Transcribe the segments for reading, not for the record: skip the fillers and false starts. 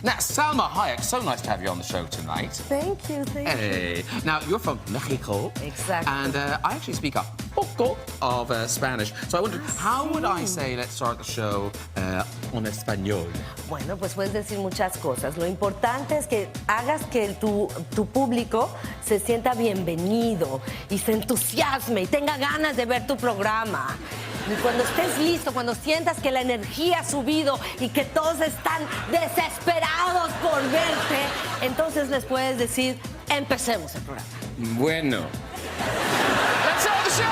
Now, Salma Hayek, so nice to have you on the show tonight. Thank you, thank you. Hey. Now, you're from Mexico. Exactly. And I actually speak a poco of Spanish. So I wondered, how would I say, let's start the show en español? Bueno, pues puedes decir muchas cosas. Lo importante es que hagas que tu público se sienta bienvenido y se entusiasme y tenga ganas de ver tu programa. Y cuando estés listo, cuando sientas que la energía ha subido y que todos están desesperados por verte, entonces les puedes decir, empecemos el programa. Bueno. Let's start the show!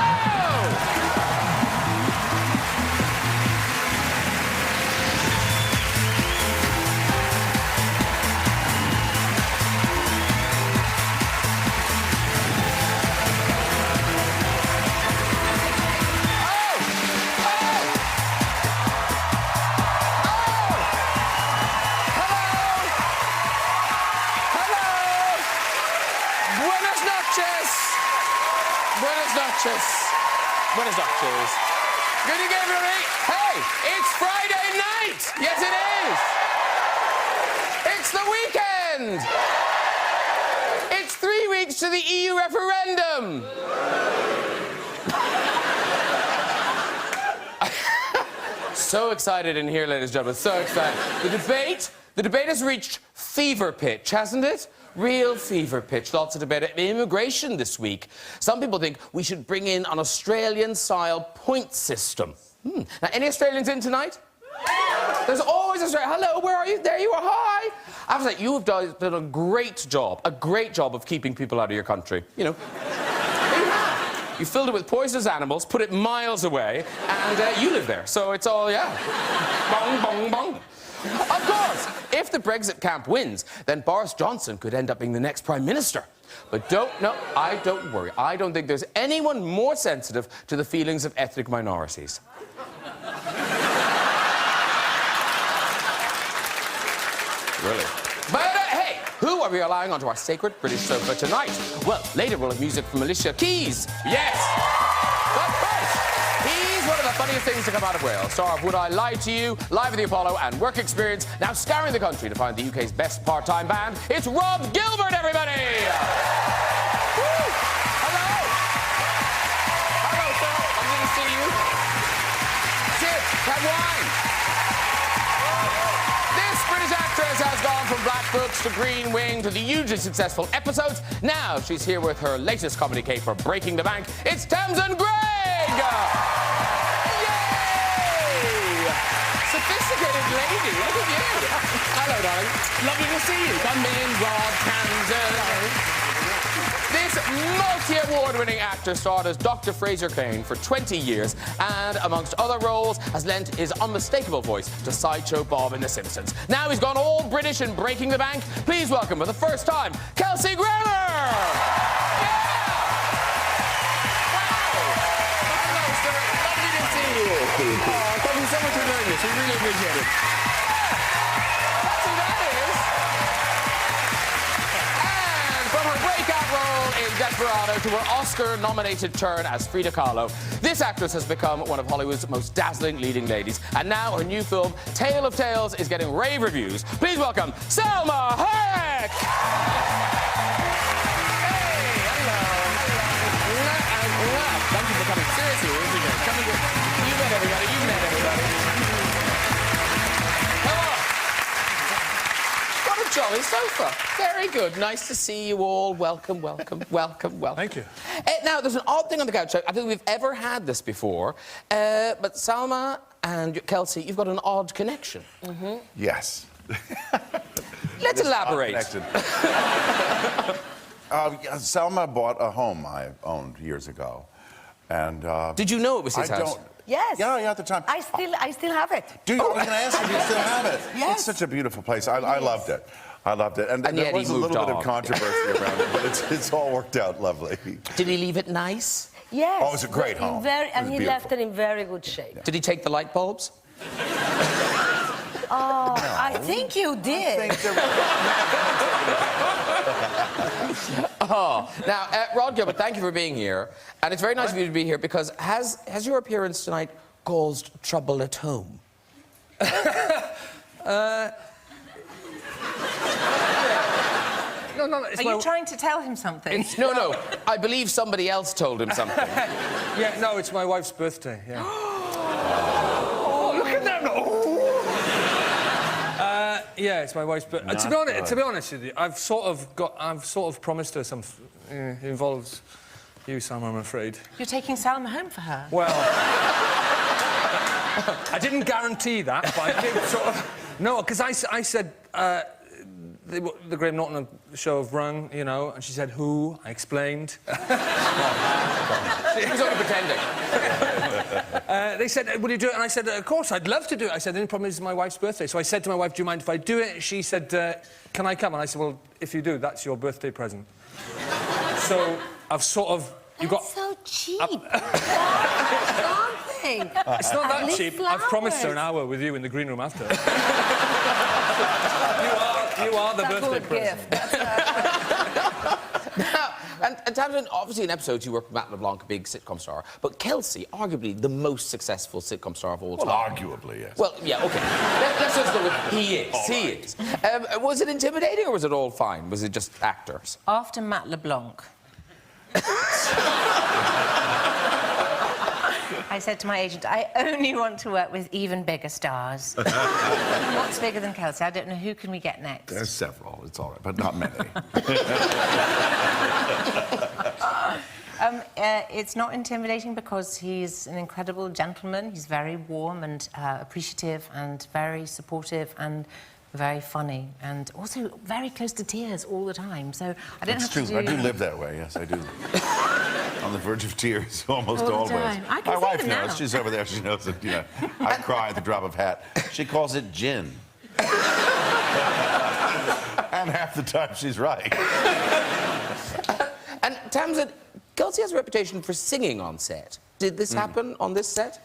Buenas noches. Good evening, everybody. Hey, it's Friday night. Yes, it is. It's the weekend. It's 3 weeks to the EU referendum. So excited in here, ladies and gentlemen. So excited. The debate has reached fever pitch, hasn't it? Real fever pitch. Lots of debate about immigration this week. Some people think we should bring in an Australian-style point system. Now, any Australians in tonight? There's always Australia. Hello, where are you? There you are. Hi. I have to say, you have done a great job of keeping people out of your country. You know. You filled it with poisonous animals, put it miles away, and you live there. So it's all, yeah. Bong, bong, bong. Of course, if the Brexit camp wins, then Boris Johnson could end up being the next Prime Minister. But don't worry. I don't think there's anyone more sensitive to the feelings of ethnic minorities. Really? But hey, who are we relying on to our sacred British sofa tonight? Well, later we'll have music from Alicia Keys. Yes! But first, he's one of the funniest things to come out of Wales. Star of Would I Lie to You, Live at the Apollo, and Work Experience. Now scouring the country to find the UK's best part-time band. It's Rhod Gilbert, everybody! Woo! Hello! Hello, sir. I'm good to see you. Sit. Have wine. This British actress has gone from Black Books to Green Wing to the hugely successful Episodes. Now she's here with her latest comedy caper, Breaking the Bank. It's Tamsin Greig! Yay! Sophisticated lady, look at you. Hello, darling. Lovely to see you. Come in, Rhod, Tamsin. This multi-award-winning actor starred as Dr. Fraser Crane for 20 years and, amongst other roles, has lent his unmistakable voice to Sideshow Bob in The Simpsons. Now he's gone all British in Breaking the Bank. Please welcome for the first time, Kelsey. Yeah! Hello, sir. Lovely to see you. Oh, thank you so much for doing this. We really appreciate it. That's who that is. And from her breakout role in Desperado to her Oscar-nominated turn as Frida Kahlo, this actress has become one of Hollywood's most dazzling leading ladies. And now her new film, Tale of Tales, is getting rave reviews. Please welcome Salma Hayek! Thank you for coming. Seriously, you met everybody. Hello. What a jolly sofa. Very good. Nice to see you all. Welcome. Thank you. Now, there's an odd thing on the couch. I don't think we've ever had this before. But Salma and Kelsey, you've got an odd connection. Mm-hmm. Yes. Let's elaborate. Salma bought a home I owned years ago, and did you know it was his house? Yes. Yeah, at the time. I still have it. Do you? I was going to ask if you still have it. Yes. It's such a beautiful place. I loved it. I loved it. And there was a little bit of controversy around it, but it's all worked out lovely. Did he leave it nice? Yes. Oh, it was a great home. And he left it in very good shape. Yeah. Did he take the light bulbs? Oh, no. I think you did. Now, Rhod Gilbert, thank you for being here. And it's very nice of you to be here because has your appearance tonight caused trouble at home? Are you trying to tell him something? No. I believe somebody else told him something. Yeah, no, it's my wife's birthday, yeah. Oh, look at that! Yeah, it's my wife's birthday. To be honest with you, I've sort of promised her some... it involves you, Salma, I'm afraid. You're taking Salma home for her? Well... I didn't guarantee that, but I did sort of... No, because I said... the Graham Norton show have rung, you know, and she said, who? I explained. She was only pretending. They said, will you do it? And I said, of course, I'd love to do it. I said, the only problem is it's my wife's birthday. So I said to my wife, do you mind if I do it? She said, can I come? And I said, well, if you do, that's your birthday present. So I've sort of... That's so cheap. Something. It's not that cheap. Flowers. I've promised her an hour with you in the green room after. You are the birthday present. Now, and Tamsin, obviously in episodes you work with Matt LeBlanc, a big sitcom star, but Kelsey, arguably the most successful sitcom star of all time. Well, arguably, yes. Well, yeah, OK. Let's just go with he is. He is. Was it intimidating or was it all fine? Was it just actors? After Matt LeBlanc. I said to my agent, I only want to work with even bigger stars. What's bigger than Kelsey? I don't know. Who can we get next? There's several. It's all right, but not many. It's not intimidating because he's an incredible gentleman. He's very warm and appreciative and very supportive and very funny and also very close to tears all the time. So I don't have to do... I do live that way, yes, I do. On the verge of tears almost all always. the time. I can My wife them knows. now. She's over there. She knows that, you know, I cry at the drop of a hat. She calls it gin. And half the time she's right. And Tamsin, Kelsey has a reputation for singing on set. Did this happen on this set?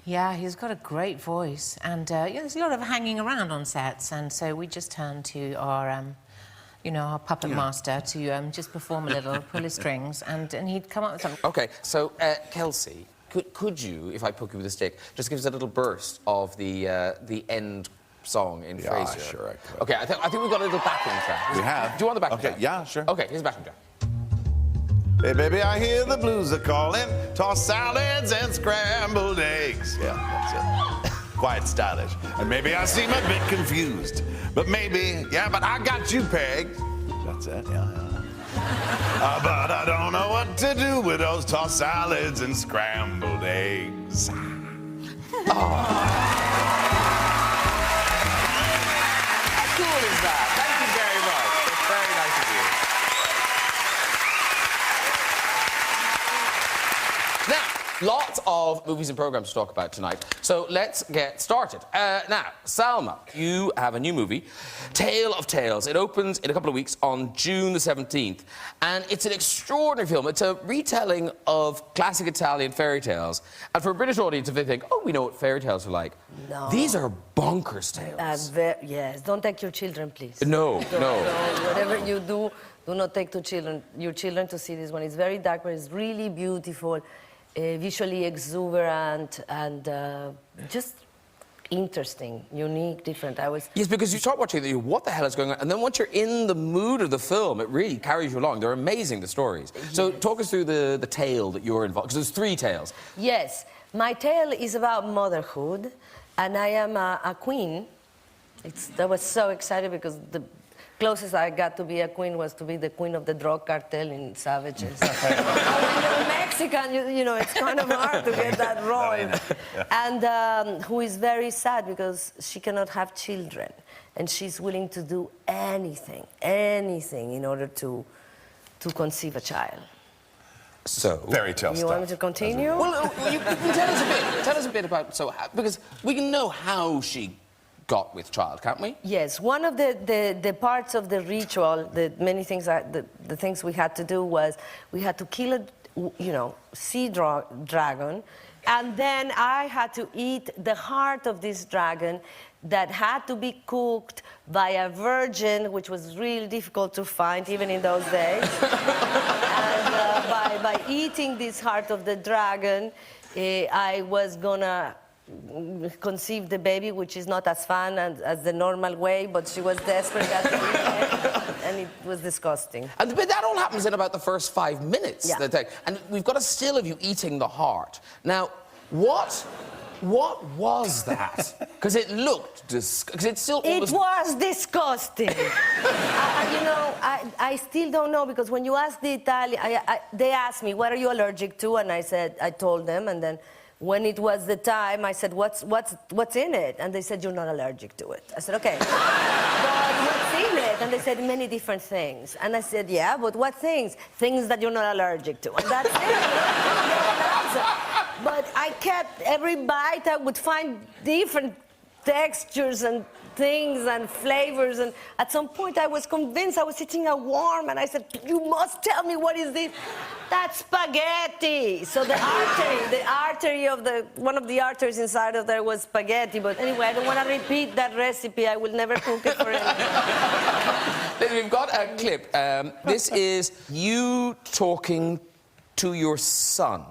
Yeah, he's got a great voice, and there's a lot of hanging around on sets, and so we just turned to our, our puppet master to just perform a little, pull his strings, and he'd come up with something. OK, so, Kelsey, could you, if I poke you with a stick, just give us a little burst of the end song in Frasier? Yeah, sure I could. OK, I think we've got a little backing track. We have. Do you want the backing track? OK, yeah, sure. OK, here's the backing track. Hey, baby, I hear the blues are calling. Tossed salads and scrambled eggs. Yeah, that's it. Quite stylish. And maybe I seem a bit confused. But maybe, but I got you pegged. That's it, yeah. But I don't know what to do with those tossed salads and scrambled eggs. How cool is that? Thank you very much. It's very nice of you. Now, lots of movies and programmes to talk about tonight, so let's get started. Now, Salma, you have a new movie, Tale of Tales. It opens in a couple of weeks on June the 17th, and it's an extraordinary film. It's a retelling of classic Italian fairy tales, and for a British audience, if they think, oh, we know what fairy tales are like, no. These are bonkers tales. Yes, don't take your children, please. No. Whatever you do not take your children to see this one. It's very dark, but it's really beautiful. Visually exuberant and just interesting, unique, different. Yes, because you start watching it, what the hell is going on? And then once you're in the mood of the film, it really carries you along. They're amazing, the stories. Yes. So talk us through the tale that you're involved, because there's 3 tales. Yes, my tale is about motherhood, and I am a queen. I was so excited because the closest I got to be a queen was to be the queen of the drug cartel in Savages. When you're Mexican, you know, it's kind of hard to get that role. And who is very sad because she cannot have children. And she's willing to do anything in order to conceive a child. So, fairy tale you stuff. Want me to continue? Well, you tell us a bit about, because we can know how she got with child, can't we? Yes, one of the parts of the ritual, the things we had to do was we had to kill a sea dragon, and then I had to eat the heart of this dragon that had to be cooked by a virgin, which was really difficult to find even in those days. And by eating this heart of the dragon, I was gonna conceive the baby, which is not as fun as the normal way, but she was desperate at the end, and it was disgusting. But that all happens in about the first 5 minutes. Yeah. And we've got a still of you eating the heart. Now, what was that? Because it looked because it's still almost... It was disgusting. I still don't know, because when you ask the Italian, they asked me, what are you allergic to? And I told them, and then when it was the time, I said, what's in it? And they said, you're not allergic to it. I said, okay. But what's in it? And they said, many different things. And I said, yeah, but what things? Things that you're not allergic to. And that's it. But I kept, every bite I would find different textures and things and flavors, and at some point I was convinced I was eating a worm, and I said, you must tell me what is this. That's spaghetti. So the artery of one of the arteries inside of there was spaghetti. But anyway, I don't want to repeat that recipe. I will never cook it for anyone. We've got a clip. This is you talking to your son.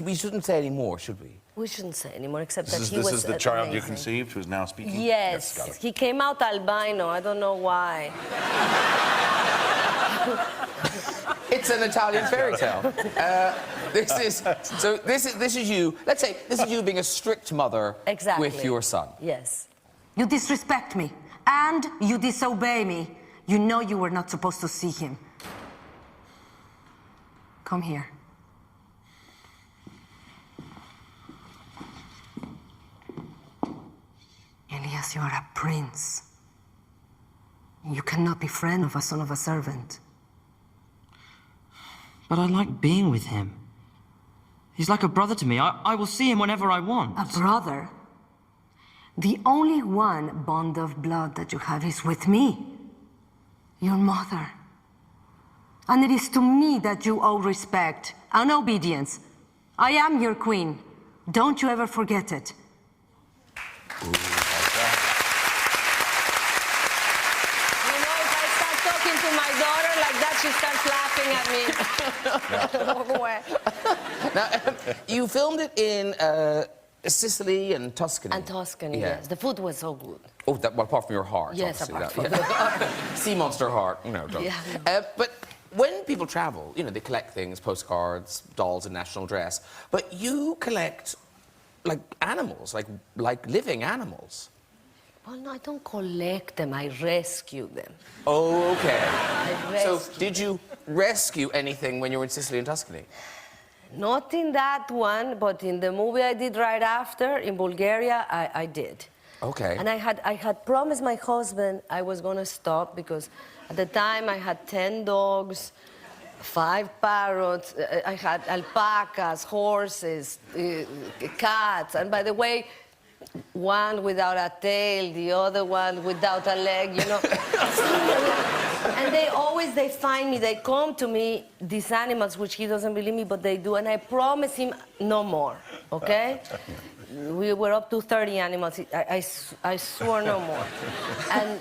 We shouldn't say any more, should we? We shouldn't say anymore, except This that he was is the child you amazing. conceived who's now speaking? Yes, got it. he came out albino. I don't know why. It's an Italian fairy tale. This is you. Let's say this is you being a strict mother Exactly. with your son. Yes. You disrespect me, and you disobey me. You know you were not supposed to see him. Come here. Elias, you are a prince. You cannot be friend of a son of a servant. But I like being with him. He's like a brother to me. I will see him whenever I want. A brother? The only one bond of blood that you have is with me, your mother. And it is to me that you owe respect and obedience. I am your queen. Don't you ever forget it. You know, if I start talking to my daughter like that, she starts laughing at me. Now, you filmed it in Sicily and Tuscany. And Tuscany, Yeah. yes. The food was so good. Oh, well, apart from your heart. Yes, obviously, apart from Sea monster heart. No, don't. Yeah, But when people travel, you know, they collect things, postcards, dolls in national dress. But you collect, like, animals, like living animals. Well, no, I don't collect them. I rescue them. Oh, okay. So, rescue did you rescue anything when you were in Sicily and Tuscany? Not in that one, but in the movie I did right after, in Bulgaria, I did. Okay. And I had promised my husband I was going to stop, because at the time I had 10 dogs, 5 parrots, I had alpacas, horses, cats, and by the way, one without a tail, the other one without a leg, you know. And they find me, they come to me, these animals, which he doesn't believe me, but they do, and I promise him no more, okay? We were up to 30 animals. I swore no more.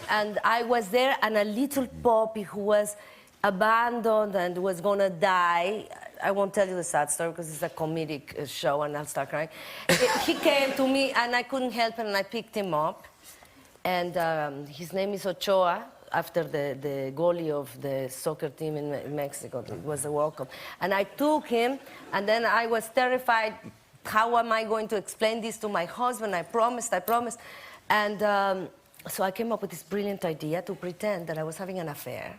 And I was there, and a little puppy who was abandoned and was gonna die. I won't tell you the sad story because it's a comedic show and I'll start crying. He came to me and I couldn't help it, and I picked him up. And his name is Ochoa, after the goalie of the soccer team in Mexico. It was a World Cup. And I took him, and then I was terrified. How am I going to explain this to my husband? I promised. And so I came up with this brilliant idea to pretend that I was having an affair.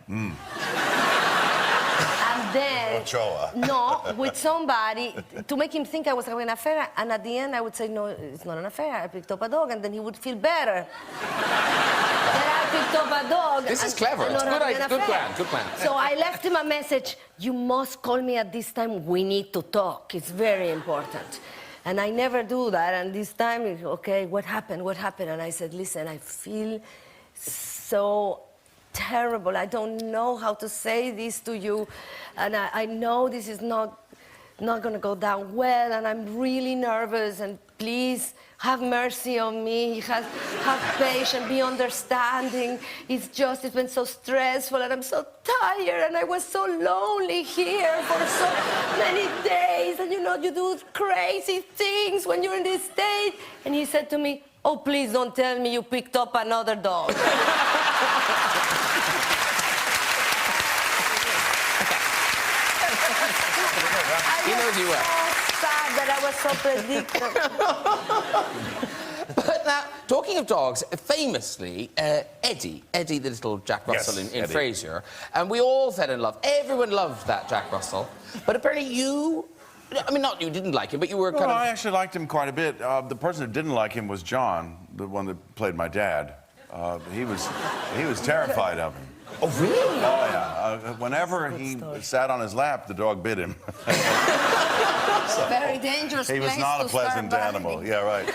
And then, Ochoa. no, with somebody, to make him think I was having an affair. And at the end, I would say, no, it's not an affair. I picked up a dog, and then he would feel better. That I picked up a dog. This is clever. and It's not having an good affair. plan, good plan. So I left him a message. You must call me at this time. We need to talk. It's very important. And I never do that. And this time, okay, what happened? What happened? And I said, listen, I feel so terrible. I don't know how to say this to you. And I know this is not going to go down well. And I'm really nervous. And please have mercy on me. Have patience, be understanding. It's been so stressful and I'm so tired and I was so lonely here for so many days. And you know, you do crazy things when you're in this state. And he said to me, oh, please don't tell me you picked up another dog. He knows you well. Sad that I was so predictable. But now, talking of dogs, famously, Eddie, the little Jack Russell in Frasier, and we all fell in love. Everyone loved that Jack Russell. But apparently you... I mean, not you didn't like him, but you were kind of... I actually liked him quite a bit. The person who didn't like him was John, the one that played my dad. He was terrified of him. Oh, really? Oh, yeah. Whenever he sat on his lap, the dog bit him. Very dangerous. He was not a pleasant animal. Yeah, right.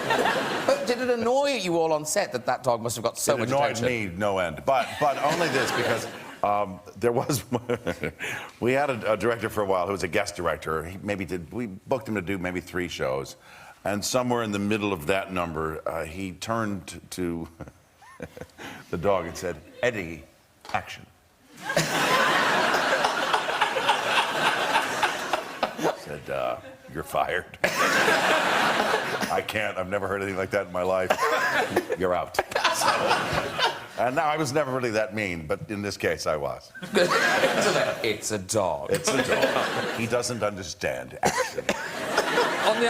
But did it annoy you all on set that dog must have got so much attention? It annoyed me no end. But only this, because there was... we had a director for a while who was a guest director. We booked him to do maybe 3 shows. And somewhere in the middle of that number, he turned to the dog and said, Eddie, action. Said, you're fired. I can't. I've never heard anything like that in my life. You're out. And now I was never really that mean, but in this case I was. It's a dog. It's a dog. He doesn't understand action.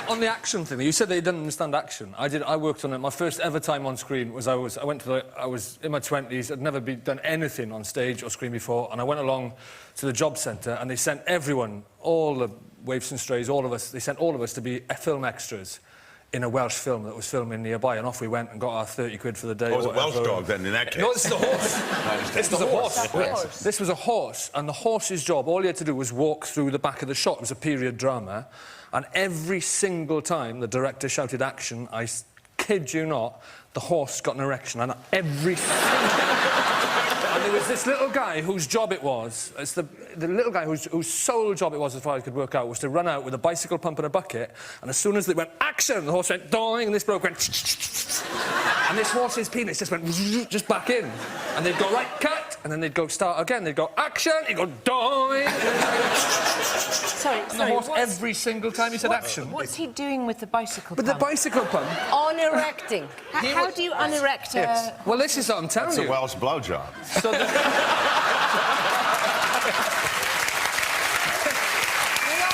On the action thing, you said that you didn't understand action. I worked on it. My first ever time on screen was I was in my 20s. I'd never done anything on stage or screen before, and I went along to the job centre and they sent everyone, all the waifs and strays, all of us. They sent all of us to be film extras in a Welsh film that was filming nearby, and off we went and got our 30 quid for the day. Oh, it was a Welsh dog then, in that case? No, this is a horse. This was a horse. Yes. This was a horse, and the horse's job, all he had to do was walk through the back of the shot. It was a period drama, and every single time the director shouted action, I kid you not, the horse got an erection, and every And there was this little guy whose job it was, it's the little guy whose sole job it was, as far as I could work out, was to run out with a bicycle pump and a bucket, and as soon as they went, action, the horse went, doing, and this bloke went, and this horse's penis just went, just back in. And they'd go, right, cut, and then they'd go, start again, they'd go, action, he'd go, doing. Sorry, And the horse, every single time he said action. What's he doing with the bicycle With pump? the bicycle pump? Unerecting. How do you unerect a... Well, this is what I'm telling It's you. a Welsh blowjob. So the... You know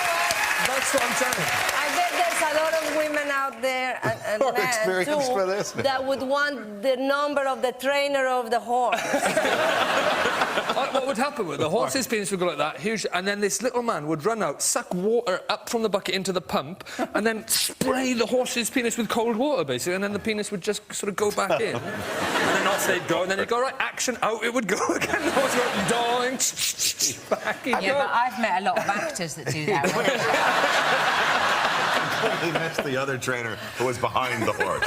what? That's what I'm telling you. I bet there's a lot of women out there and More men experience too for this. that would want the number of the trainer of the horse. What would happen with the horse's penis would go like that, huge, and then this little man would run out, suck water up from the bucket into the pump, and then spray the horse's penis with cold water, basically, and then the penis would just sort of go back in. And then off they'd go, and then they'd go, right, action, out it would go again. The horse would go, dying, back in. Yeah, but I've met a lot of actors that do that. He missed the other trainer who was behind the horse.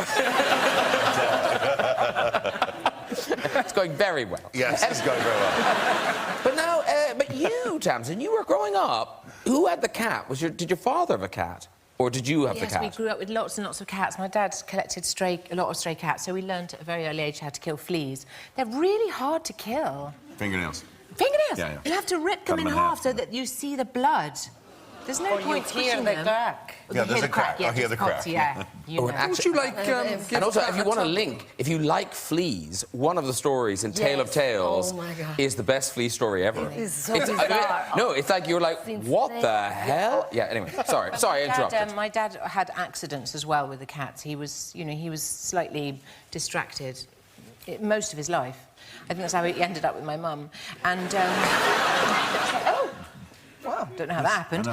It's going very well. Yes, it's going very well. But now, but you, Tamsin, you were growing up. Who had the cat? Did your father have a cat? Or did you have the cat? Yes, we grew up with lots and lots of cats. My dad collected a lot of stray cats, so we learned at a very early age how to kill fleas. They're really hard to kill. Fingernails. Fingernails? Yeah, yeah. You have to rip them in half so that you see the blood. There's no point squishing them. crack. Yeah, there's a crack. Yeah, I hear the crack. Yeah. You know. Would you like... And also, if you want to link, if you like fleas, one of the stories in Tale of Tales Oh, my God. is the best flea story ever. It's so bizarre. No, it's like you're like, what the hell? Yeah, anyway, sorry, I interrupted. My dad had accidents as well with the cats. He was, you know, he was slightly distracted most of his life. I think that's how he ended up with my mum. And, oh! Wow, don't know how that happened.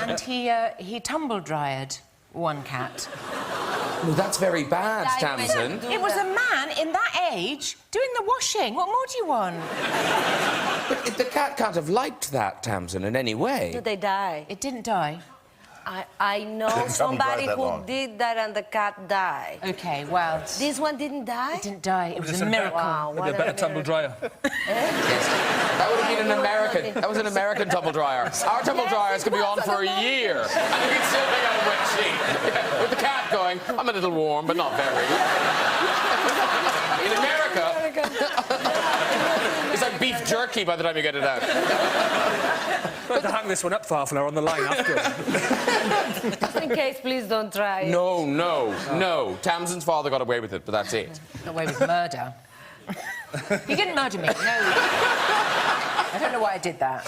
And he tumble-dryed one cat. No, that's very bad, Tamsin. It was a man in that age doing the washing. What more do you want? But the cat can't have liked that, Tamsin, in any way. Did they die? It didn't die. I know somebody that who long. did that and the cat died. OK, well... This one didn't die? It didn't die. It was a miracle. Wow, Maybe a better tumble dryer. Yes. That would have been an American. That was an American tumble dryer. Our tumble dryers could be on for a year, and you'd still be on a wet sheet. Yeah, with the cat going, I'm a little warm, but not very. In America, it's like beef jerky by the time you get it out. I'll have to hang this one up for half an hour on the line after. Just in case, please don't try it. No, no, no. Tamsin's father got away with it, but that's it. Got away with murder. He didn't murder me, no. I don't know why I did that.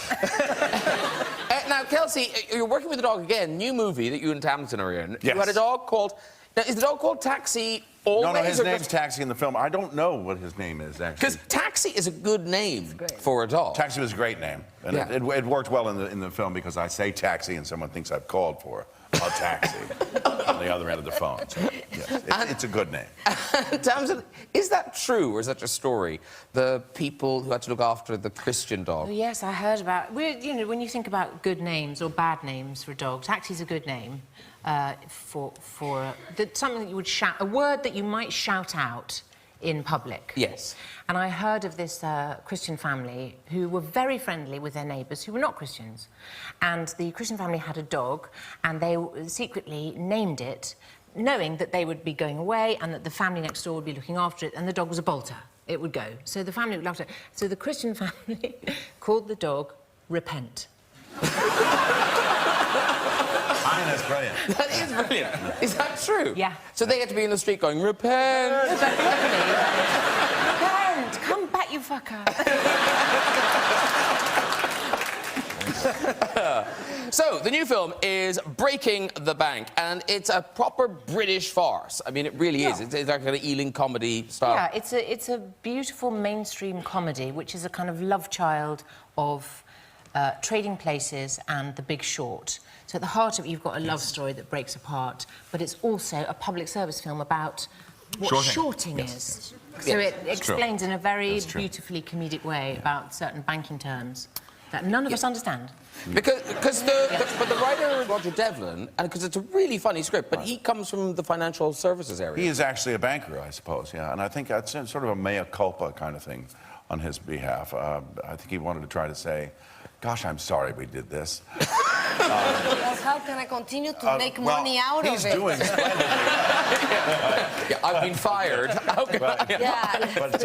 Now, Kelsey, you're working with a dog again. New movie that you and Tamsin are in. Yes. You had a dog called... Now, is the dog called Taxi always? No, his or name's just... Taxi in the film. I don't know what his name is, actually. Because Taxi is a good name for a dog. Taxi was a great name. And Yeah. it worked well in the film because I say taxi and someone thinks I've called for a taxi on the other end of the phone. So, yes, it's a good name. Tamsin, is that true or is that just a story? The people who had to look after the Christian dog. Oh, yes, I heard about... You know, when you think about good names or bad names for a dog, Taxi's a good name for something that you would shout... A word that you might shout out in public. Yes. And I heard of this Christian family who were very friendly with their neighbours who were not Christians. And the Christian family had a dog, and they secretly named it, knowing that they would be going away and that the family next door would be looking after it, and the dog was a bolter. It would go. So the family would look after it. So the Christian family called the dog Repent. That's brilliant. That is brilliant. Is that true? Yeah. So they had to be in the street going, Repent! Repent! Come back, you fucker. So, the new film is Breaking the Bank, and it's a proper British farce. I mean, it really is. It's like an Ealing comedy style. Yeah, it's a beautiful mainstream comedy, which is a kind of love child of Trading Places and The Big Short. So at the heart of it, you've got a love story that breaks apart, but it's also a public service film about what shorting is. So it explains in a very beautifully comedic way about certain banking terms that none of us understand. But the writer is Roger Devlin, and because it's a really funny script, but he comes from the financial services area. He is actually a banker, I suppose, yeah. And I think that's sort of a mea culpa kind of thing on his behalf. I think he wanted to try to say, gosh, I'm sorry we did this. Well, how can I continue to make money out of it? He's doing splendidly. Yeah, I've been fired. How can I... Yeah. But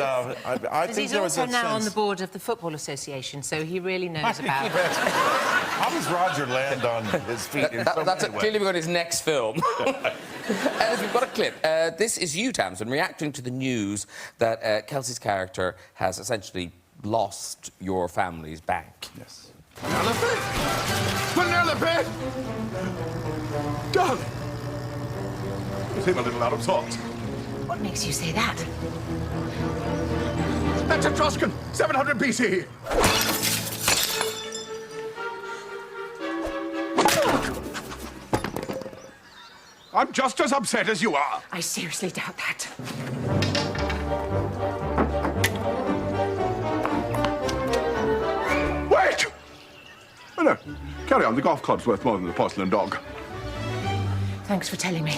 I think He's there was also a now on sense... the board of the Football Association, so he really knows about it. How does Roger land on his feet in so That's many ways? clearly got his next film. We've got a clip. This is you, Tamsin, reacting to the news that Kelsey's character has essentially lost your family's bank. Yes. Penelope? Penelope! Darling! You seem a little out of sorts. What makes you say that? That's Etruscan, 700 BC. I'm just as upset as you are. I seriously doubt that. Wait! Oh, no. Carry on. The golf club's worth more than the porcelain dog. Thanks for telling me.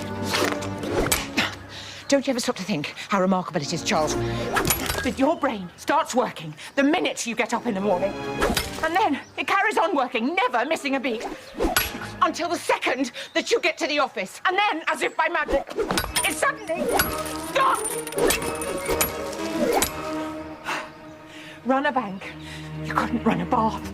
Don't you ever stop to think how remarkable it is, Charles, that your brain starts working the minute you get up in the morning. And then it carries on working, never missing a beat, until the second that you get to the office. And then, as if by magic, it suddenly stops. Run a bank. You couldn't run a bath.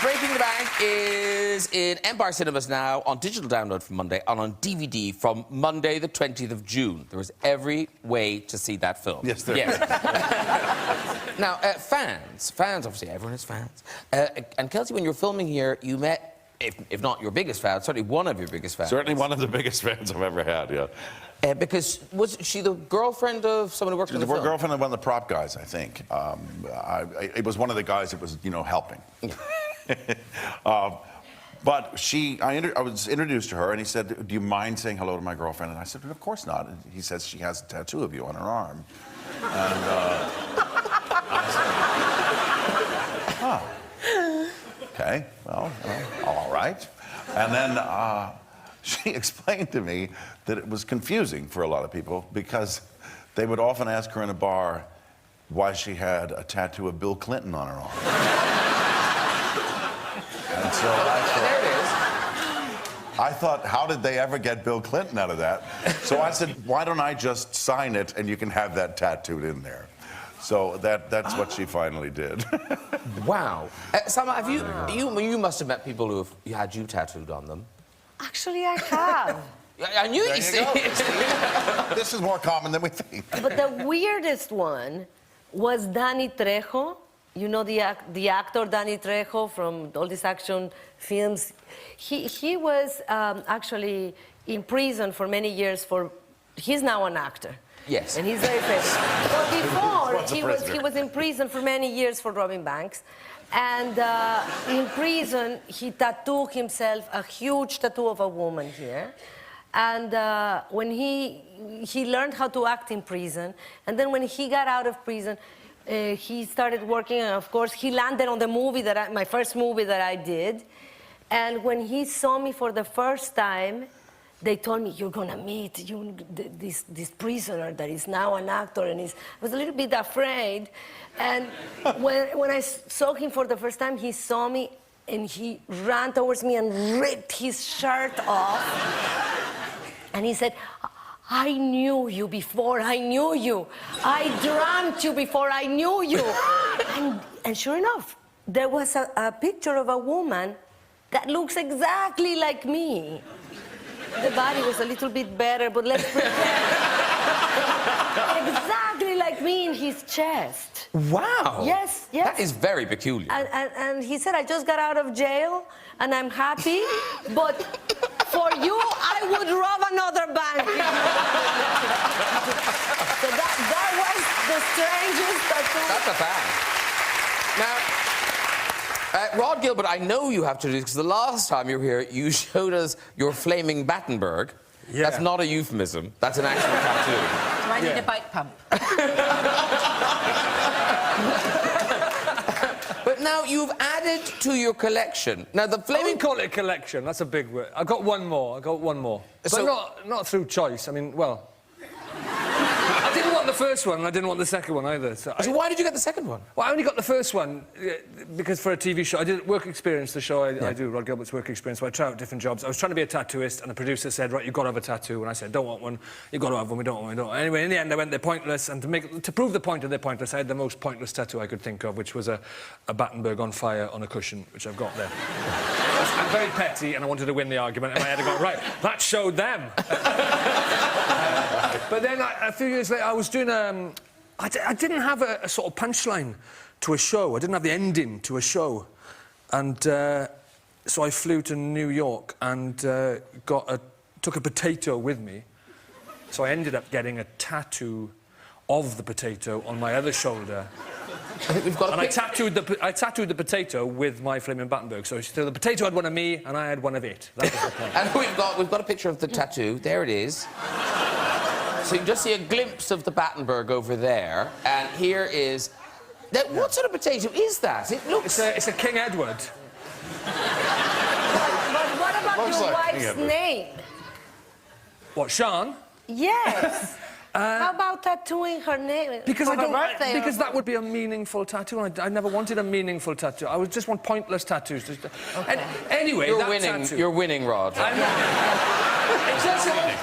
Breaking the Bank is in Empire Cinemas now, on digital download from Monday, and on DVD from Monday, the 20th of June. There is every way to see that film. Yes, there is. Now, fans, obviously, everyone is fans. And Kelsey, when you were filming here, you met, if not your biggest fan, certainly one of your biggest fans. Certainly one of the biggest fans I've ever had, yeah. Because was she the girlfriend of someone who worked on the film? The girlfriend of one of the prop guys, I think. It was one of the guys that was, helping. Yeah. But I was introduced to her, and he said, "Do you mind saying hello to my girlfriend?" And I said, "Of course not." And he says she has a tattoo of you on her arm. And I said, "Oh, okay, well, all right." And then she explained to me that it was confusing for a lot of people because they would often ask her in a bar why she had a tattoo of Bill Clinton on her arm. And so I thought, how did they ever get Bill Clinton out of that? So I said, why don't I just sign it and you can have that tattooed in there? So that's what she finally did. Wow. Salma, have you must have met people who have had you tattooed on them. Actually, I have. I knew you see. This is more common than we think. But the weirdest one was Danny Trejo. You know the actor Danny Trejo from all these action films. He was actually in prison for many years for. He's now an actor. Yes. And he's very famous. But before, he was in prison for many years for robbing banks. And in prison, he tattooed himself a huge tattoo of a woman here. And when he learned how to act in prison, and then when he got out of prison, he started working, and of course, he landed on the movie my first movie that I did. And when he saw me for the first time, they told me, you're gonna meet this prisoner that is now an actor, and I was a little bit afraid. And when I saw him for the first time, he saw me, and he ran towards me and ripped his shirt off. And he said, I knew you before I knew you. I dreamt you before I knew you. And sure enough, there was a picture of a woman that looks exactly like me. The body was a little bit better, but let's pretend. Exactly like me in his chest. Wow. Yes, yes. That is very peculiar. And he said, I just got out of jail, and I'm happy, but for you, I would rob another bank. So that was the strangest tattoo. That's a fact. Now, Rhod Gilbert, I know you have to do this because the last time you were here, you showed us your flaming Battenberg. Yeah. That's not a euphemism. That's an actual tattoo. Do I need a bike pump? But now you've added to your collection. Now the flaming... I wouldn't call it a collection. That's a big word. I've got one more. But So... not through choice. I mean, well... I didn't want the first one, and I didn't want the second one either. So why did you get the second one? Well, I only got the first one because for a TV show, I did work experience, the show I do, Rhod Gilbert's work experience, so I try out different jobs. I was trying to be a tattooist, and the producer said, right, you've got to have a tattoo. And I said, don't want one. You've got to have one. We don't want one. We don't. Anyway, in the end, I went, they're pointless, and to prove the point of they're pointless, I had the most pointless tattoo I could think of, which was a Battenberg on fire on a cushion, which I've got there. I'm very petty, and I wanted to win the argument, and I had to go, right, that showed them. But then, a few years later, I was doing I didn't have a sort of punchline to a show. I didn't have the ending to a show. And so I flew to New York and took a potato with me. So I ended up getting a tattoo of the potato on my other shoulder. I think we've got I tattooed the potato with my flaming Battenberg. So the potato had one of me, and I had one of it. That was the plan. And we've got a picture of the tattoo. There it is. So you can just see a glimpse of the Battenberg over there. And here is... Now, what sort of potato is that? It looks... It's a King Edward. But what about your wife's name? What, Sean? Yes. How about tattooing her name? Because for I don't. her birthday Because that would be a meaningful tattoo. And I never wanted a meaningful tattoo. I would just want pointless tattoos. Okay. Anyway, you're that winning. tattoo. You're winning, Rhod.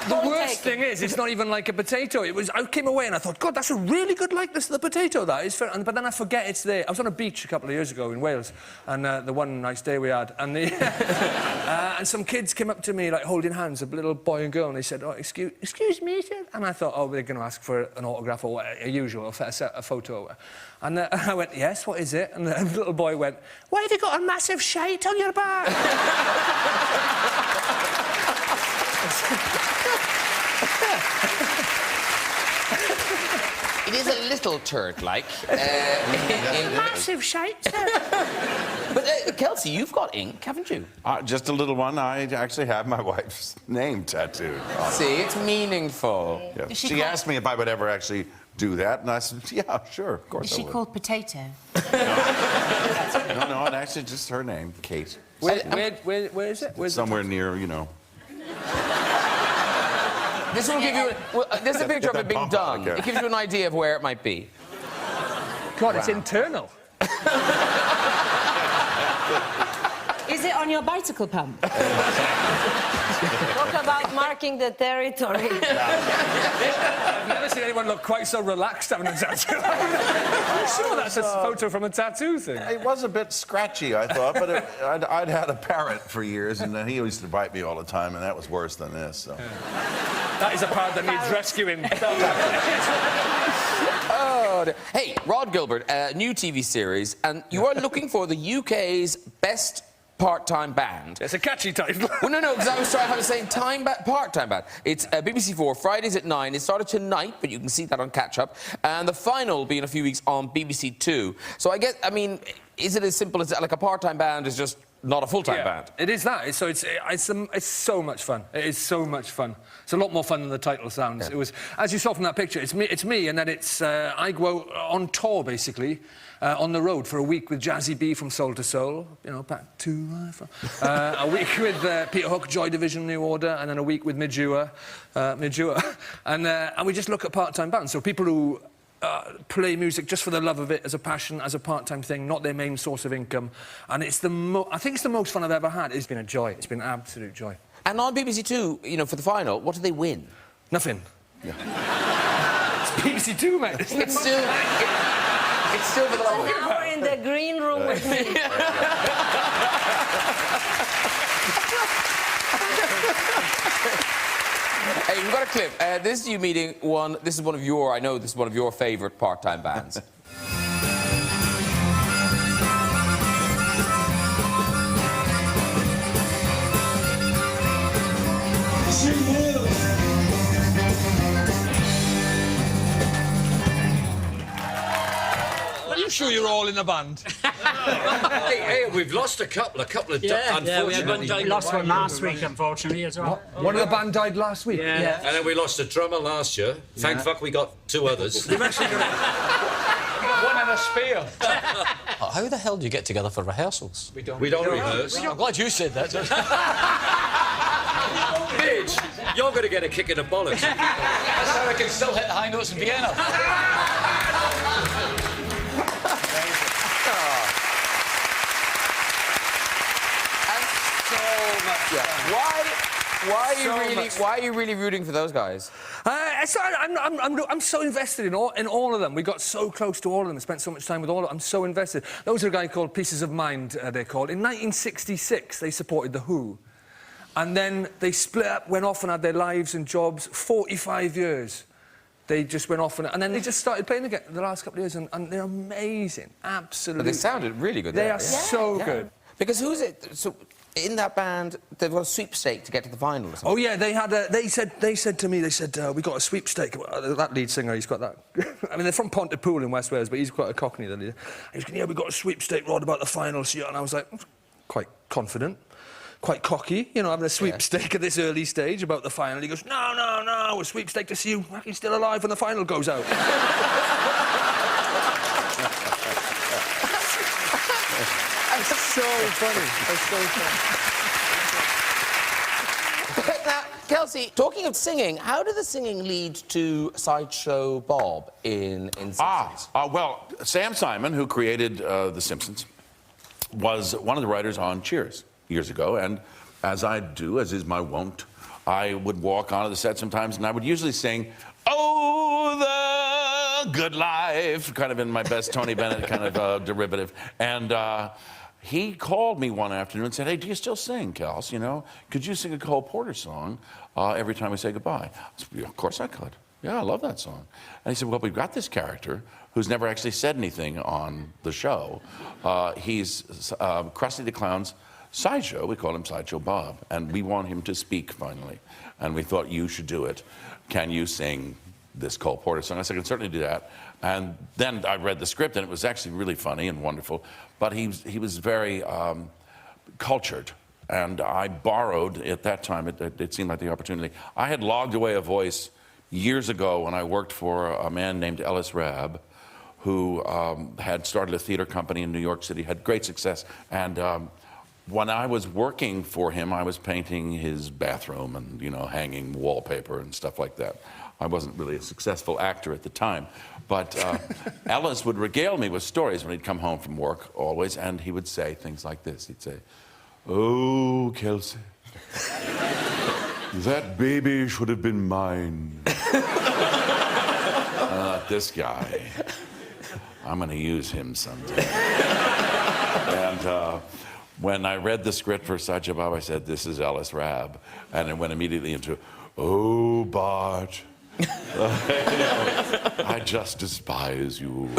The worst thing is, it's not even like a potato. I came away and I thought, God, that's a really good likeness to the potato. That is fair. But then I forget it's there. I was on a beach a couple of years ago in Wales, and the one nice day we had, and and some kids came up to me like holding hands, a little boy and girl, and they said, "Oh, excuse me," and I thought, oh, they're going to ask for an autograph or a usual, a photo. And I went, yes, what is it? And the little boy went, why have you got a massive shite on your back? It is a little turd-like. Massive shite. But, Kelsey, you've got ink, haven't you? Just a little one. I actually have my wife's name tattooed. See, it's meaningful. Yeah. She asked me if I would ever actually do that, and I said, yeah, sure, of course Is I she would. called Potato? No, it's actually just her name, Kate. Where is it? Somewhere near, you know. This will give you... Well, there's a picture of it being done. It gives you an idea of where it might be. God, it's internal. Is it on your bicycle pump? Talk about marking the territory. I've never seen anyone look quite so relaxed having a tattoo. I'm sure that's a photo from a tattoo thing. It was a bit scratchy, I thought, but I'd had a parrot for years, and he used to bite me all the time, and that was worse than this. So. That is a parrot that needs rescuing. Oh, dear. Hey, Rhod Gilbert, new TV series, and you are looking for the UK's best part-time band. It's a catchy title. Well, no, because I was saying part-time band. It's BBC4, Fridays at 9. It started tonight, but you can see that on catch-up. And the final will be in a few weeks on BBC 2. So I mean, is it as simple as like a part-time band is just not a full-time band? It is that. It's so much fun. It is so much fun. It's a lot more fun than the title sounds. Yeah. It was, as you saw from that picture, it's me, and then it's I go on tour basically. On the road for a week with Jazzy B from Soul to Soul, you know, back to life. A week with Peter Hook, Joy Division, New Order, and then a week with Midua. And we just look at part-time bands. So people who play music just for the love of it, as a passion, as a part-time thing, not their main source of income. And it's I think it's the most fun I've ever had. It's been a joy. It's been an absolute joy. And on BBC 2, you know, for the final, what do they win? Nothing. Yeah. It's BBC 2, mate. It's still... It's still for the love of it. An hour in the green room with me. Hey, we've got a clip. This is you meeting one... This is one of your... I know this is one of your favourite part-time bands. Are you sure you're all in the band? hey, we've lost a couple unfortunately. We lost one last week, unfortunately, as well. One of the band died last week. Yeah. And then we lost a drummer last year. Thank fuck we got two others. You've actually got one and a spare. How the hell do you get together for rehearsals? We don't rehearse. I'm glad you said that. Bitch, you're going to get a kick in the bollocks. That's how I can still hit the high notes in piano. Why are you really rooting for those guys? I'm so invested in all of them. We got so close to all of them. Spent so much time with all of them. I'm so invested. Those are a guy called Pieces of Mind. They're called. In 1966, they supported the Who, and then they split up, went off, and had their lives and jobs. 45 years. They just went off, and then they just started playing again the last couple of years, and they're amazing. Absolutely. But they sounded really good. They are so good. Because who's it? So in that band, they've got a sweepstake to get to the final. Or something. Oh yeah, they had. They said to me, we got a sweepstake. That lead singer, he's got that. I mean, they're from Pontypool in West Wales, but he's quite a Cockney. He's going, yeah, we got a sweepstake, Rod, about the final. And I was like, quite confident. Quite cocky, you know, having a sweepstake at this early stage about the final. He goes, no, a sweepstake to see you fucking still alive when the final goes out. That's so funny. That's so funny. Now, Kelsey, talking of singing, how did the singing lead to Sideshow Bob in Simpsons? Well, Sam Simon, who created The Simpsons, was one of the writers on Cheers years ago, and as I do, as is my wont, I would walk onto the set sometimes, and I would usually sing, "Oh, the good life," kind of in my best Tony Bennett kind of derivative. And he called me one afternoon and said, "Hey, do you still sing, Kels? You know, could you sing a Cole Porter song every time we say goodbye?" I said, "Yeah, of course I could. Yeah, I love that song." And he said, "Well, we've got this character who's never actually said anything on the show. He's Krusty the Clown's sideshow. We call him Sideshow Bob, and we want him to speak finally. And we thought you should do it. Can you sing this Cole Porter song?" I said, "I can certainly do that." And then I read the script, and it was actually really funny and wonderful. But he was very cultured, and I borrowed at that time. It seemed like the opportunity. I had logged away a voice years ago when I worked for a man named Ellis Rabb, who had started a theater company in New York City, had great success, and when I was working for him, I was painting his bathroom and, you know, hanging wallpaper and stuff like that. I wasn't really a successful actor at the time. But Ellis would regale me with stories when he'd come home from work, always, and he would say things like this. He'd say, "Oh, Kelsey, that baby should have been mine." This guy, I'm going to use him someday. And when I read the script for Sacha Bob, I said, "This is Ellis Rabb." And it went immediately into, "Oh, Bart, I just despise you."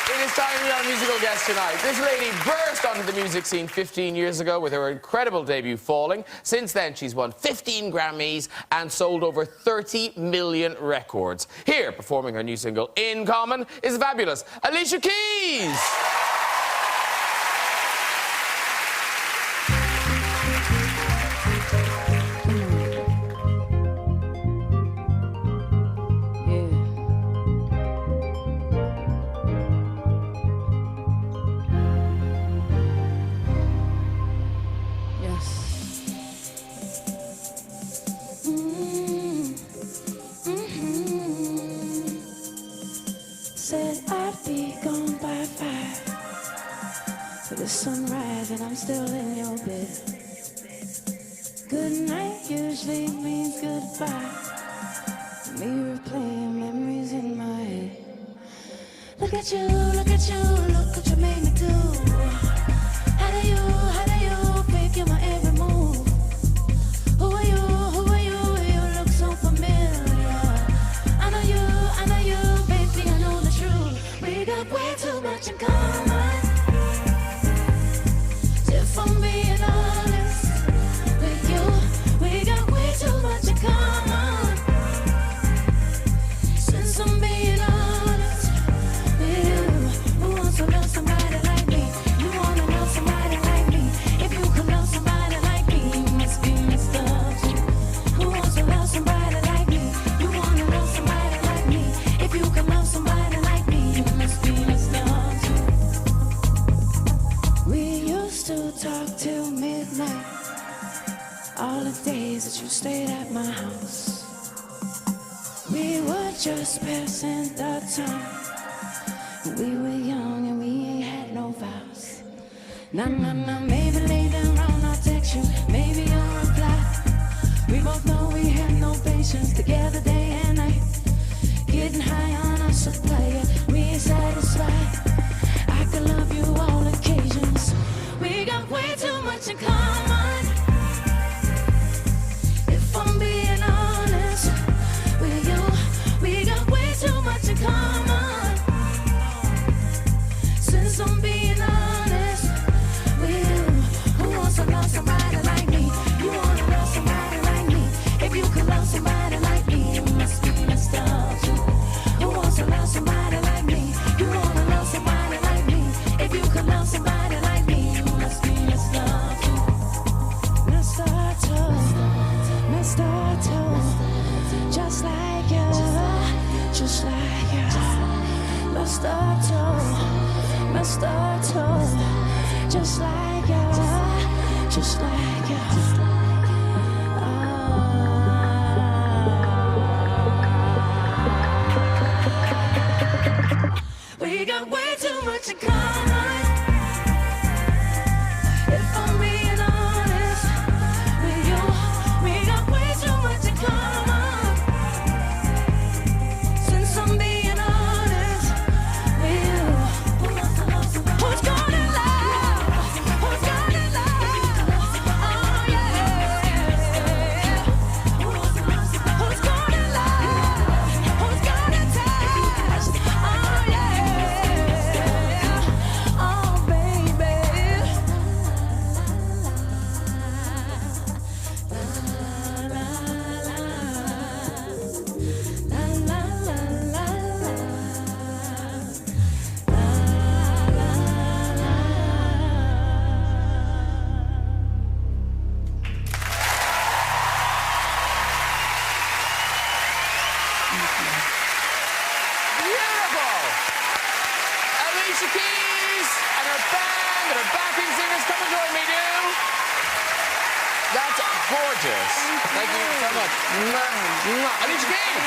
It is time to meet our musical guest tonight. This lady burst onto the music scene 15 years ago with her incredible debut, Falling. Since then, she's won 15 Grammys and sold over 30 million records. Here, performing her new single, In Common, is fabulous Alicia Keys. Said I'd be gone by 5 for the sunrise, and I'm still in your bed. Good night usually means goodbye. Me replaying memories in my head. Look at you, look at you, look what you made me do. How do you pick in my every move? Who are you, you look so familiar. I know you, baby, I know the truth. We got way too much in common. If I'm being honest with you, we got way too much in common. Since I'm being honest with you, who wants to love somebody like me? You wanna love somebody like me? If you could love somebody like me, you must be messed up too. Who wants to love somebody like me? You wanna love somebody like me? If you could love somebody like me, you must be messed up too. We used to talk till midnight, all the days that you stayed at my house. We were just passing the time. We were young and we ain't had no vows. Nah, maybe later on I'll text you, maybe you'll reply. We both know we had no patience together day and night. Getting high on our supply, yeah, we ain't satisfied. I could love you all occasions. We got way too much in common. If I'm being honest with you, we got way too much in common. Since I'm being honest with you, who wants to love somebody like me? You wanna love somebody like me? If you could love somebody like me, you must be messed up too. Who wants to love somebody like me? You wanna love somebody like me? If you could love somebody like me, you must be messed up too. Messed up too. Messed up too. Just like you. Just like you. Messed up too. Messed up too. Just like you. Just like you. We got way too much in common. If I'm being honest with you, we got way too much in common. Since I'm being honest with you, who's gonna love? Who's gonna love? Oh yeah. Who's gonna love? Who's gonna touch? Oh yeah. Oh Keys and her band and her backing singers. Come and join me, do. That's gorgeous. Thank you so much. Alicia Keys.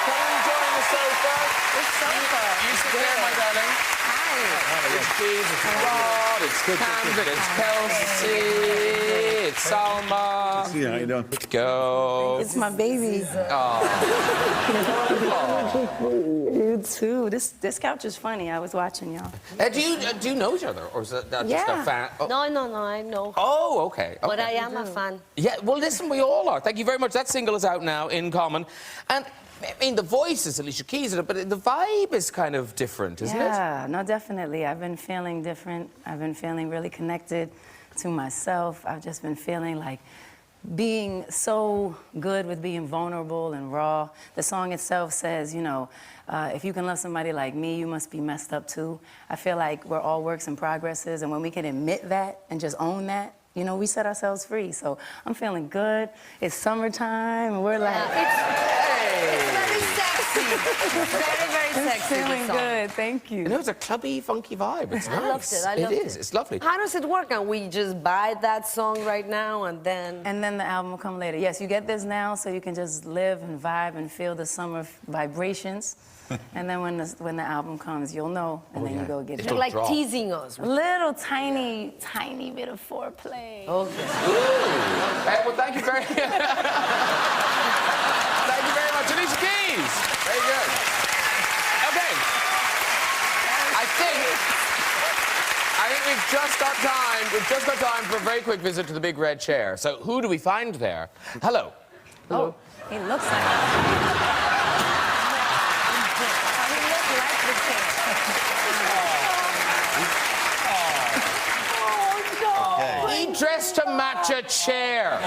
Come and join the sofa. The sofa. You sit there, my darling. Hi. It's Keys, it's Rhod, it's Camden, it's Kelsey, it's Salma. Yeah, how you doing? Let's go. It's my baby. You too. This couch is funny. I was watching y'all. Do you know each other, or is that just a fan? Oh. No, I know. Oh, okay. But I am a fan. Yeah, well, listen, we all are. Thank you very much. That single is out now, In Common. And, I mean, the voice is Alicia Keys, but the vibe is kind of different, isn't it? Yeah, no, definitely. I've been feeling different. I've been feeling really connected to myself. I've just been feeling like being so good with being vulnerable and raw. The song itself says, you know, if you can love somebody like me, you must be messed up too. I feel like we're all works in progresses, and when we can admit that and just own that, you know, we set ourselves free. So I'm feeling good. It's summertime, and we're like... It's very sexy. Very, very sexy. Feeling good, thank you. You know, it's a clubby, funky vibe. It's nice. I loved it. I loved it. It is. It's lovely. How does it work? And we just buy that song right now and then... And then the album will come later. Yes, you get this now so you can just live and vibe and feel the summer vibrations. And then when the album comes, you'll know, and then you go get it. You're like teasing us. A little tiny bit of foreplay. Okay. Well, thank you very much. Thank you very much. Alicia Keys. Very good. Okay. I think we've just got time for a very quick visit to the big red chair. So who do we find there? Hello. Oh, he looks like He dressed to match a chair.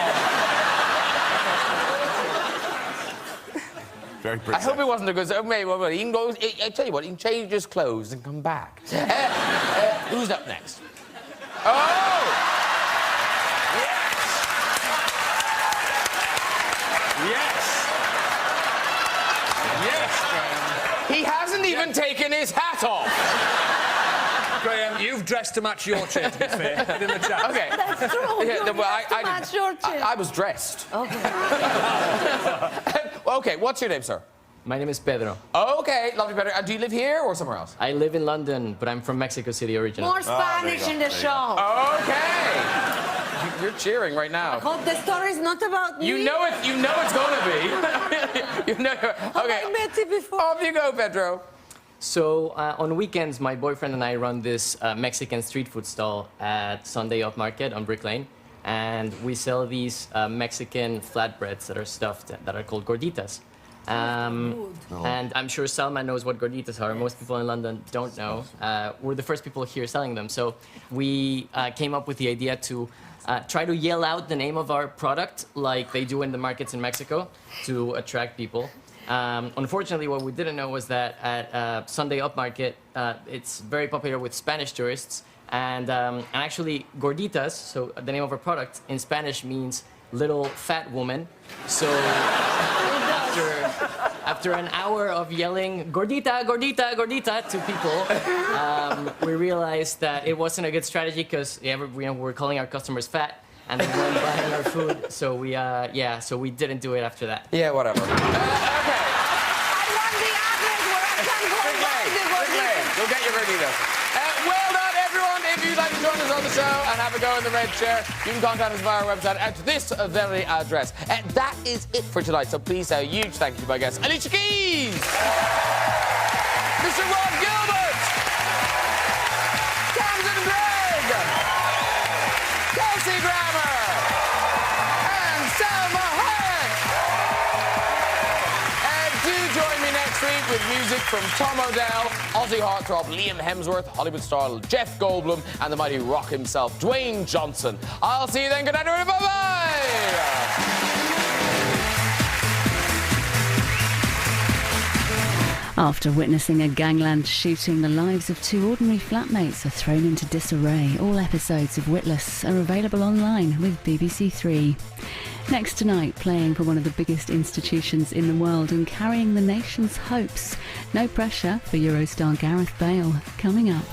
Very pretty. I hope it wasn't a good... Wait, he can go... I tell you what, he can change his clothes and come back. Who's up next? Oh! Yes, Graham. He hasn't even taken his hat off. Graham, you've dressed to match your chair, to be fair. Put in the chat. Okay. That's true. Match your chair. I was dressed. Okay. Okay, what's your name, sir? My name is Pedro. Okay, lovely, Pedro. Do you live here or somewhere else? I live in London, but I'm from Mexico City originally. More Spanish in the show. Okay. You're cheering right now. I hope the story's not about me. You know it's gonna be. Okay. I met you before. Off you go, Pedro. So on weekends, my boyfriend and I run this Mexican street food stall at Sunday Up Market on Brick Lane. And we sell these Mexican flatbreads that are stuffed, that are called gorditas. And I'm sure Salma knows what gorditas are. Most people in London don't know. We're the first people here selling them. So we came up with the idea to try to yell out the name of our product like they do in the markets in Mexico to attract people. Unfortunately, what we didn't know was that at Sunday Up Market, it's very popular with Spanish tourists. And actually, gorditas, so the name of our product, in Spanish means little fat woman. So after an hour of yelling, gordita, gordita, gordita, to people, we realized that it wasn't a good strategy because we were calling our customers fat and they weren't buying our food. So we didn't do it after that. Yeah, whatever. Okay. I want the address where I can go and buy the gorditas. Go get your gorditas. Well done, everyone. If you'd like to join us on the show and have a go in the red chair, you can contact us via our website at this very address. That is it for tonight, so please say a huge thank you to my guests, Alicia Keys, Mr. Rhod Gilbert, Tamsin Greig, Kelsey and Salma Hayek. Do join me next week with music from Tom O'Dell, Aussie heartthrob Liam Hemsworth, Hollywood star Jeff Goldblum, and the mighty rock himself, Dwayne Johnson. I'll see you then. Good night, everybody. Bye-bye. After witnessing a gangland shooting, the lives of two ordinary flatmates are thrown into disarray. All episodes of Witless are available online with BBC Three. Next tonight, playing for one of the biggest institutions in the world and carrying the nation's hopes. No pressure for Eurostar Gareth Bale. Coming up.